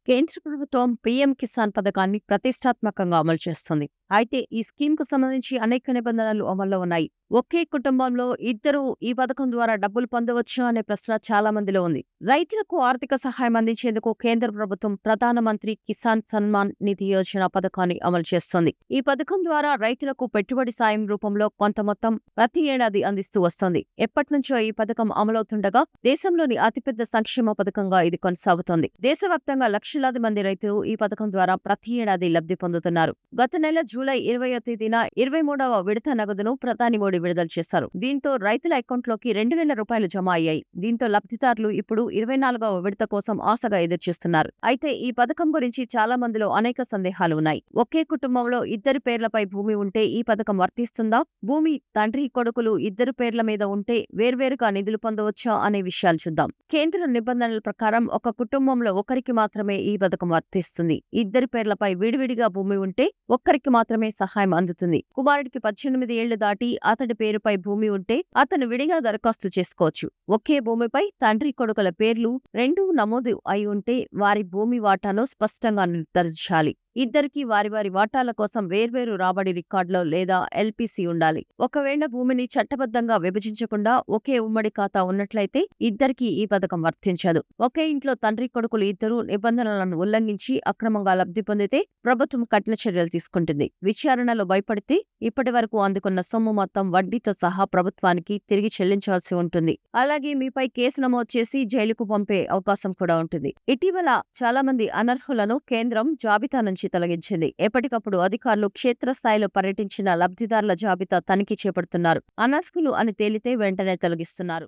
కేంద్ర ప్రభుత్వం పీఎం కిసాన్ పథకాన్ని ప్రతిష్టాత్మకంగా అమలు చేస్తుంది. అయితే ఈ స్కీమ్‌కు సంబంధించి అనేక నిబంధనలు అమల్లో ఉన్నాయి. ఒకే కుటుంబంలో ఇద్దరు ఈ పథకం ద్వారా డబ్బులు పొందవచ్చా అనే ప్రశ్న చాలా మందిలో ఉంది. రైతులకు ఆర్థిక సహాయం అందించేందుకు కేంద్ర ప్రభుత్వం ప్రధానమంత్రి కిసాన్ సన్మాన్ నిధి యోజన పథకాన్ని అమలు చేస్తోంది. ఈ పథకం ద్వారా రైతులకు పెట్టుబడి సాయం రూపంలో కొంత మొత్తం ప్రతి ఏడాది అందిస్తూ వస్తోంది. ఎప్పటినుంచో ఈ పథకం అమలవుతుండగా దేశంలోని అతిపెద్ద సంక్షేమ పథకంగా ఇది కొనసాగుతోంది. దేశవ్యాప్తంగా లక్షలాది మంది రైతులు ఈ పథకం ద్వారా ప్రతి ఏడాది లబ్ధి పొందుతున్నారు. గత నెల జూలై 20వ తేదీన 23వ విడత నగదును ప్రధాని మోడీ విడుదల చేశారు. దీంతో రైతుల అకౌంట్లోకి రూ. 2,000 జమ అయ్యాయి. దీంతో లబ్ధిదారులు ఇప్పుడు 24వ విడత కోసం ఆశగా ఎదురుచూస్తున్నారు. అయితే ఈ పథకం గురించి చాలా మందిలో అనేక సందేహాలు ఉన్నాయి. ఒకే కుటుంబంలో ఇద్దరి పేర్లపై భూమి ఉంటే ఈ పథకం వర్తిస్తుందా? భూమి తండ్రి కొడుకులు ఇద్దరు పేర్ల మీద ఉంటే వేర్వేరుగా నిధులు పొందవచ్చా అనే విషయాలు చూద్దాం. కేంద్ర నిబంధనల ప్రకారం ఒక కుటుంబంలో ఒకరికి మాత్రమే ఈ పథకం వర్తిస్తుంది. ఇద్దరి పేర్లపై విడివిడిగా భూమి ఉంటే ఒక్కరికి మాత్రమే సహాయం అందుతుంది. కుమారుడికి 18 ఏళ్లు దాటి అతడి పేరుపై భూమి ఉంటే అతను విడిగా దరఖాస్తు చేసుకోవచ్చు. ఒకే భూమిపై తండ్రి కొడుకుల పేర్లు రెండూ నమోదు అయి ఉంటే వారి భూమి వాటాను స్పష్టంగా నిర్ధారించాలి. ఇద్దరికీ వారి వారి వాటాల కోసం వేర్వేరు రాబడి రికార్డులో లేదా ఎల్పీసీ ఉండాలి. ఒకవేళ భూమిని చట్టబద్ధంగా విభజించకుండా ఒకే ఉమ్మడి ఖాతా ఉన్నట్లయితే ఇద్దరికీ ఈ పథకం వర్తించదు. ఒకే ఇంట్లో తండ్రి కొడుకులు ఇద్దరూ నిబంధనలను ఉల్లంఘించి అక్రమంగా లబ్ధి పొందితే ప్రభుత్వం కఠిన చర్యలు తీసుకుంటుంది. విచారణలో భయపడితే ఇప్పటి వరకు అందుకున్న సొమ్ము మొత్తం వడ్డీతో సహా ప్రభుత్వానికి తిరిగి చెల్లించాల్సి ఉంటుంది. అలాగే మీపై కేసు నమోదు చేసి జైలుకు పంపే అవకాశం కూడా ఉంటుంది. ఇటీవల చాలా మంది అనర్హులను కేంద్రం జాబితా నుంచి తొలగించింది. ఎప్పటికప్పుడు అధికారులు క్షేత్రస్థాయిలో పర్యటించిన లబ్ధిదారుల జాబితా తనిఖీ చేపడుతున్నారు. అనర్హులు అని తేలితే వెంటనే తొలగిస్తున్నారు.